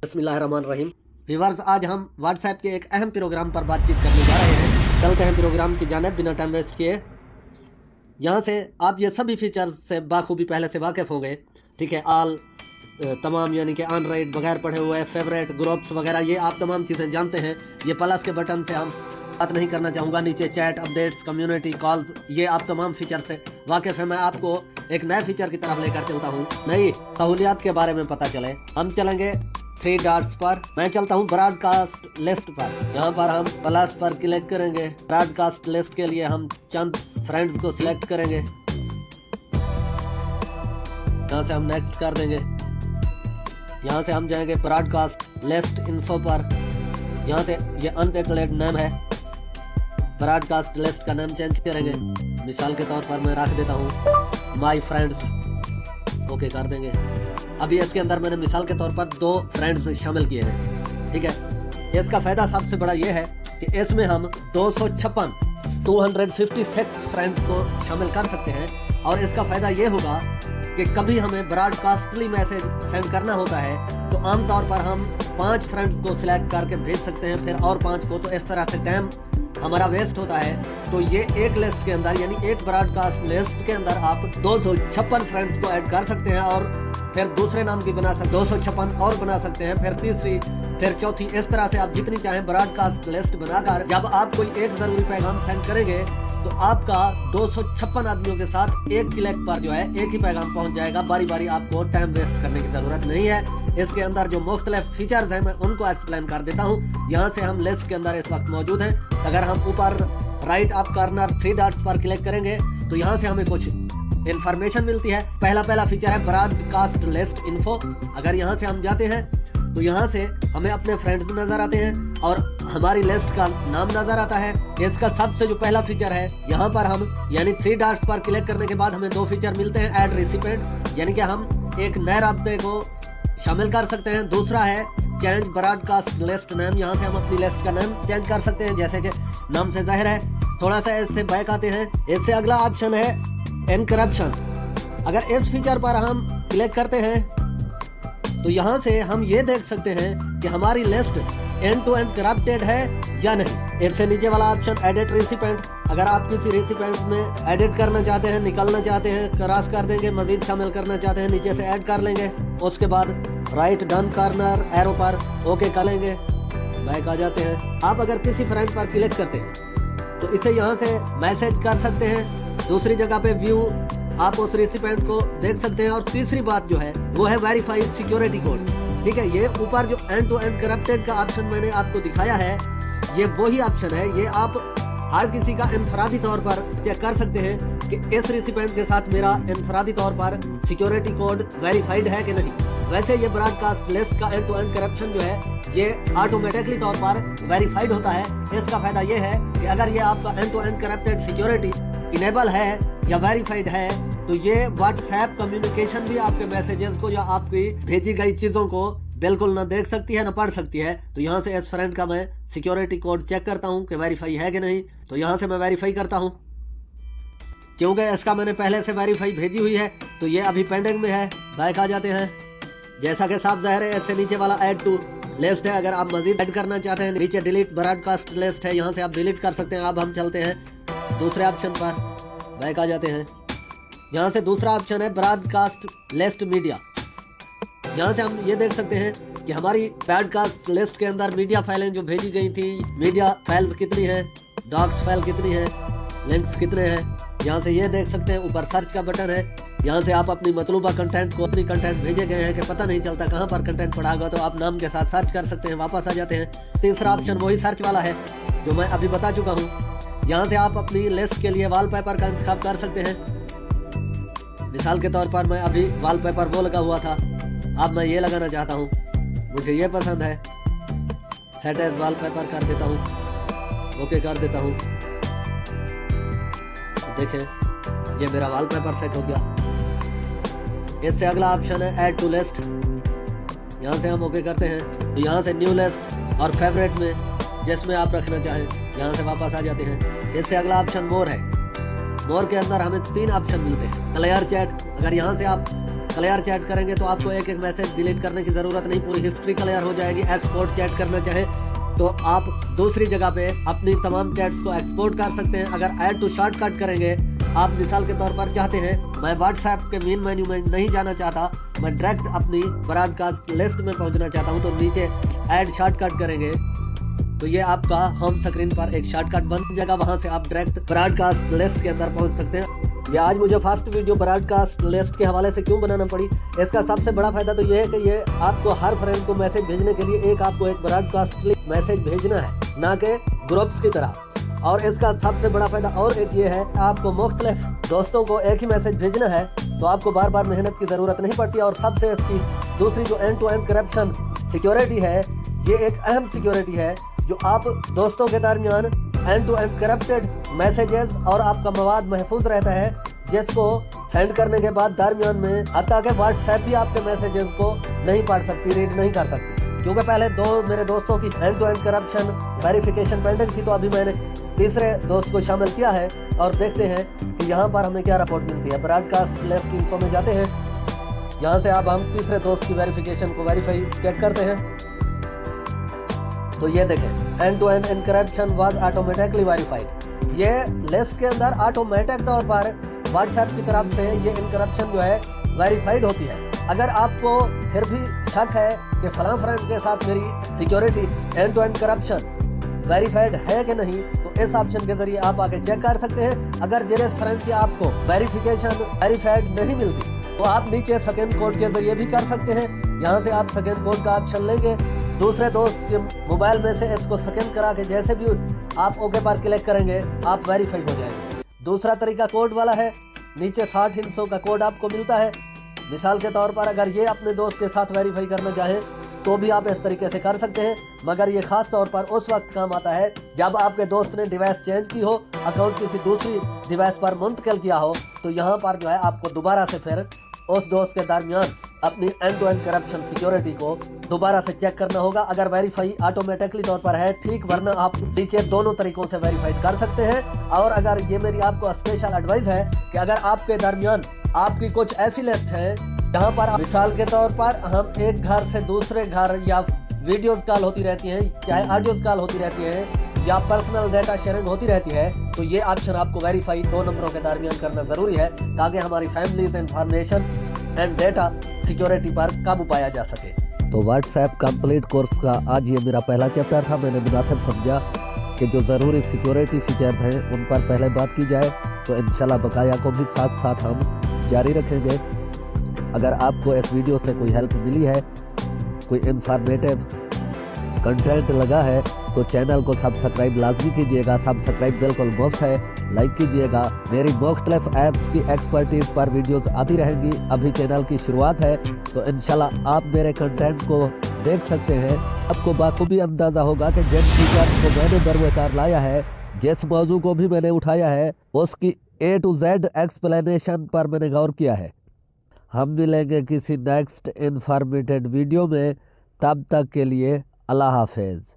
बिस्मिल्लाहिर्रहमानिर्रहीम। व्यूअर्स, आज हम व्हाट्सएप के एक अहम प्रोग्राम पर बातचीत करने जा रहे हैं। चलते हैं प्रोग्राम की जानिब बिना टाइम वेस्ट किए। यहाँ से आप ये सभी फीचर्स से बाखूबी पहले से वाकिफ़ होंगे। ठीक है, ऑल तमाम यानी कि ऑन राइट, बगैर पढ़े हुए, फेवरेट, ग्रुप्स वगैरह, ये आप तमाम चीज़ें जानते हैं। ये प्लस के बटन से हम बात नहीं करना चाहूँगा। नीचे चैट, अपडेट्स, कम्युनिटी, कॉल्स, ये आप तमाम फीचर से वाकिफ़ है। मैं आपको एक नए फीचर की तरफ लेकर चलता हूँ, नई सहूलियात के बारे में पता चले। हम चलेंगे 3 डॉट्स पर। मैं चलता हूँ ब्रॉडकास्ट लिस्ट पर। यहाँ पर हम प्लस पर क्लिक करेंगे। ब्रॉडकास्ट लिस्ट के लिए हम चंद फ्रेंड्स को सिलेक्ट करेंगे। यहाँ से हम नेक्स्ट कर देंगे। यहाँ से हम जाएंगे ब्रॉडकास्ट लिस्ट इन्फो पर। यहाँ से ये अनटिटल्ड नेम है, ब्रॉडकास्ट लिस्ट का नाम चेंज करेंगे। मिसाल के तौर पर मैं रख देता हूँ माय फ्रेंड्स। ओके कर देंगे। अभी इसके अंदर मैंने मिसाल के तौर पर 2 फ्रेंड्स शामिल किए हैं। ठीक है, इसका फ़ायदा सबसे बड़ा ये है कि इसमें हम 256 फ्रेंड्स को शामिल कर सकते हैं। और इसका फ़ायदा ये होगा कि कभी हमें ब्रॉडकास्टली मैसेज सेंड करना होता है तो आमतौर पर हम 5 फ्रेंड्स को सिलेक्ट करके भेज सकते हैं, फिर और 5 को, तो इस तरह से टाइम हमारा वेस्ट होता है। तो ये एक लिस्ट के अंदर यानी एक ब्रॉडकास्ट लिस्ट के अंदर आप 256 फ्रेंड्स को ऐड कर सकते हैं और फिर दूसरे नाम की बना सकते, 256 और बना सकते हैं, फिर तीसरी, फिर चौथी, इस तरह से आप जितनी चाहें ब्रॉडकास्ट लिस्ट बनाकर जब आप कोई एक ज़रूरी पैगाम सेंड करेंगे तो आपका 256 आदमियों के साथ एक क्लिक पर जो है एक ही पैगाम पहुंच जाएगा। बारी बारी आपको टाइम वेस्ट करने की ज़रूरत नहीं है। इसके अंदर जो मुख्तलिफ फीचर्स हैं मैं उनको एक्सप्लेन कर देता हूं। यहाँ से हम लिस्ट के अंदर इस वक्त मौजूद हैं। अगर हम ऊपर राइट अप कॉर्नर 3 डॉट्स पर क्लिक करेंगे तो यहाँ से हमें कुछ इंफॉर्मेशन मिलती है। पहला फीचर है ब्रॉडकास्ट लिस्ट इन्फो। अगर यहाँ से हम जाते हैं तो यहाँ से हमें अपने फ्रेंड्स नज़र आते हैं और हमारी लिस्ट का नाम नज़र आता है। इसका सबसे जो पहला फीचर है, यहाँ पर हम यानी 3 डॉट्स पर क्लिक करने के बाद हमें 2 फीचर मिलते हैं। ऐड रेसिपिएंट, यानी कि हम एक नए राब्ते को शामिल कर सकते हैं। दूसरा है चेंज ब्रॉडकास्ट लिस्ट नेम। यहाँ से हम अपनी लिस्ट का नाम चेंज कर सकते हैं, जैसे कि नाम से जाहिर है। थोड़ा सा इससे बैक आते हैं। इससे अगला ऑप्शन है एनक्रप्शन। अगर इस फीचर पर हम क्लिक करते हैं तो यहाँ से हम ये देख सकते हैं कि हमारी list end to end corrupted है या नहीं। इससे नीचे वाला ऑप्शन एडिट रेसिपिएंट। अगर आप किसी रेसिपिएंट में एडिट करना चाहते हैं, निकालना चाहते हैं, क्रॉस कर देंगे, मजीद शामिल करना चाहते हैं, नीचे से ऐड कर लेंगे। उसके बाद राइट डन कॉर्नर एरो पर ओके कर लेंगे, बैक आ जाते हैं। आप अगर किसी फ्रेंड पर क्लिक करते हैं तो इसे यहाँ से मैसेज कर सकते हैं। दूसरी जगह पे व्यू आप उस रेसिपिएंट को देख सकते हैं। और तीसरी बात जो है वो है वेरीफाई सिक्योरिटी कोड। ठीक है, ये ऊपर जो एंड टू एंड करप्टेड का ऑप्शन मैंने आपको दिखाया है, ये वही ऑप्शन है। ये आप हर किसी का इनफरादी तौर पर चेक कर सकते हैं कि इस रेसिपिएंट के साथ मेरा इनफरादी तौर पर सिक्योरिटी कोड वेरीफाइड है कि नहीं। वैसे ये ब्रॉडकास्ट लिस्ट का एंड टू एंड करप्शन जो है ये ऑटोमेटिकली तौर पर वेरीफाइड होता है। इसका फायदा ये है कि अगर ये आपका end to end corrupted security enable है या वेरीफाइड है तो ये व्हाट्सएप कम्युनिकेशन भी आपके मैसेजेस को या आपकी भेजी गई चीज़ों को बिल्कुल ना देख सकती है ना पढ़ सकती है। तो यहाँ से इस फ्रेंड का मैं सिक्योरिटी कोड चेक करता हूँ कि वेरीफाई है कि नहीं। तो यहाँ से मैं वेरीफाई करता हूँ, क्योंकि इसका मैंने पहले से वेरीफाई भेजी हुई है तो ये अभी पेंडिंग में है। बैक आ जाते हैं। जैसा कि साफ जाहिर है, इससे नीचे वाला ऐड टू लिस्ट है। अगर आप मजीद ऐड करना चाहते हैं, नीचे डिलीट ब्रॉडकास्ट लिस्ट है, यहाँ से आप डिलीट कर सकते हैं। अब हम चलते हैं दूसरे ऑप्शन पर, बैक आ जाते हैं। यहाँ से दूसरा ऑप्शन है ब्रॉडकास्ट लिस्ट मीडिया। यहाँ से हम ये देख सकते हैं कि हमारी ब्रॉडकास्ट लिस्ट के अंदर मीडिया फाइलें जो भेजी गई थी, मीडिया फाइल्स कितनी हैं, डॉक्स फाइल कितनी है, लिंक्स कितने हैं, यहाँ से ये देख सकते हैं। ऊपर सर्च का बटन है, यहाँ से आप अपनी मतलूबा कंटेंट को, अपनी कंटेंट भेजे गए हैं कि पता नहीं चलता कहाँ पर कंटेंट पड़ा होगा, तो आप नाम के साथ सर्च कर सकते हैं। वापस आ जाते हैं। तीसरा ऑप्शन वही सर्च वाला है जो मैं अभी बता चुका हूँ। यहाँ से आप अपनी लिस्ट के लिए वॉलपेपर का इंतखाब कर सकते हैं। मिसाल के तौर पर मैं अभी वॉलपेपर वो लगा हुआ था, अब मैं ये लगाना चाहता हूँ, मुझे ये पसंद है, सेट एज वॉलपेपर कर देता हूँ, ओके कर देता हूँ। तो देखें ये मेरा वॉलपेपर सेट हो गया। इससे अगला ऑप्शन है ऐड टू लिस्ट। यहाँ से हम ओके करते हैं तो यहाँ से न्यू लिस्ट और फेवरेट में जिसमें आप रखना चाहें यहाँ से वापस आ जाते हैं। इससे अगला ऑप्शन मोर है। मोर के अंदर हमें 3 ऑप्शन मिलते हैं। क्लियर चैट, अगर यहाँ से आप क्लियर चैट करेंगे तो आपको एक एक मैसेज डिलीट करने की ज़रूरत नहीं, पूरी हिस्ट्री क्लियर हो जाएगी। एक्सपोर्ट चैट करना चाहें तो आप दूसरी जगह पे अपनी तमाम चैट्स को एक्सपोर्ट कर सकते हैं। अगर ऐड टू शॉर्टकट करेंगे, आप मिसाल के तौर पर चाहते हैं मैं व्हाट्सएप के मेन मेन्यू में नहीं जाना चाहता, मैं डायरेक्ट अपनी ब्रॉडकास्ट लिस्ट में पहुंचना चाहता हूं, तो नीचे ऐड शॉर्टकट करेंगे तो ये आपका होम स्क्रीन पर एक शॉर्टकट बन जाएगा, वहां से आप डायरेक्ट ब्रॉडकास्ट लिस्ट के अंदर पहुंच सकते हैं। ये आज मुझे फर्स्ट वीडियो ब्रॉडकास्ट लिस्ट के हवाले से क्यों बनाना पड़ी, इसका सबसे बड़ा फायदा तो ये है कि ये आपको हर फ्रेंड को मैसेज भेजने के लिए आपको एक ब्रॉडकास्ट मैसेज भेजना है, ना कि ग्रुप्स की तरह। और इसका सबसे बड़ा फायदा और एक ये है, आपको मुख्तलिफ दोस्तों को एक ही मैसेज भेजना है तो आपको बार बार मेहनत की ज़रूरत नहीं पड़ती। और सबसे इसकी दूसरी जो end to end corruption security है, ये एक अहम सिक्योरिटी है जो आप दोस्तों के दरमियान end to end corrupted messages और आपका मवाद महफूज रहता है, जिसको सेंड करने के बाद दरमियान में हत्ता के व्हाट्सएप भी आपके मैसेजेस को नहीं पढ़ सकती, रीड नहीं कर सकती। क्योंकि पहले मेरे दोस्तों की end to end corruption verification pending थी, तो अभी मैंने तीसरे दोस्त को शामिल किया है और देखते हैं कि यहाँ पर हमें क्या रिपोर्ट मिलती है। ब्रॉडकास्ट लिस्ट की इन्फो में जाते हैं, यहाँ से अब हम तीसरे दोस्त की वेरिफिकेशन को वेरीफाई चेक करते हैं। तो ये देखें, end to end encryption was automatically verified. ये लिस्ट के अंदर ऑटोमेटिक तौर पर व्हाट्सएप की तरफ से ये इनकरप्शन जो है वेरीफाइड होती है। अगर आपको फिर भी शक है कि फलां फ्रेंड के साथ मेरी security end to end corruption verified है कि नहीं, तो इस ऑप्शन के जरिए आप आके चेक कर सकते हैं। अगर जिस फ्रेंड की आपको वेरिफिकेशन वेरीफाइड नहीं मिलती तो आप नीचे सेकंड कोड के जरिए भी कर सकते हैं। यहाँ से आप सेकंड कोड का ऑप्शन लेंगे, दूसरे दोस्त के मोबाइल में से इसको सेकंड करा के जैसे भी आप ओके पर क्लिक करेंगे आप वेरीफाई हो जाएंगे। दूसरा तरीका कोड वाला है, नीचे 60 हिस्सों का कोड आपको मिलता है। मिसाल के तौर पर अगर ये अपने दोस्त के साथ वेरीफाई करना चाहें तो भी आप इस तरीके से कर सकते हैं, मगर ये खास तौर पर उस वक्त काम आता है जब आपके दोस्त ने डिवाइस चेंज की हो, अकाउंट किसी दूसरी डिवाइस पर मुंतकिल किया हो, तो यहाँ पर जो है आपको दोबारा से फिर उस दोस्त के दरमियान अपनी end to end corruption security को दोबारा से चेक करना होगा। अगर वेरीफाई ऑटोमेटिकली तौर पर है ठीक, वरना आप नीचे दोनों तरीकों से वेरीफाइड कर सकते हैं। और अगर ये मेरी आपको स्पेशल एडवाइस है कि अगर आपके दरमियान आपकी कुछ ऐसी लिस्ट है जहाँ पर मिसाल के तौर पर हम एक घर से दूसरे घर या वीडियोस कॉल होती रहती हैं, चाहे ऑडियोस कॉल होती रहती हैं या पर्सनल डेटा शेयरिंग होती रहती है, तो ये ऑप्शन आपको वेरीफाई 2 नंबरों के दरमियान करना ज़रूरी है ताकि हमारी families information and data security पर काबू पाया जा सके। तो व्हाट्सएप कंप्लीट कोर्स का आज ये मेरा पहला चैप्टर था। मैंने मुनासिब समझा कि जो ज़रूरी सिक्योरिटी फीचर्स हैं उन पर पहले बात की जाए, तो इंशाल्लाह बकाया को भी साथ साथ हम जारी रखेंगे। अगर आपको इस वीडियो से कोई हेल्प मिली है, कोई इंफॉर्मेटिव कंटेंट लगा है, तो चैनल को सब्सक्राइब लाजमी कीजिएगा। सब्सक्राइब बिल्कुल मुफ्त है, लाइक कीजिएगा। मेरी मुख्तलिफ ऐप्स की एक्सपर्टीज पर वीडियोस आती रहेंगी। अभी चैनल की शुरुआत है, तो इंशाल्लाह आप मेरे कंटेंट को देख सकते हैं। आपको बाखूबी अंदाज़ा होगा कि जिन फीचर्स को मैंने दरवेकार लाया है, जिस मौजू को भी मैंने उठाया है, उसकी A to Z एक्सप्लेनेशन पर मैंने गौर किया है। हम मिलेंगे किसी नेक्स्ट इन्फॉर्मेटिव वीडियो में, तब तक के लिए अल्लाह हाफिज़।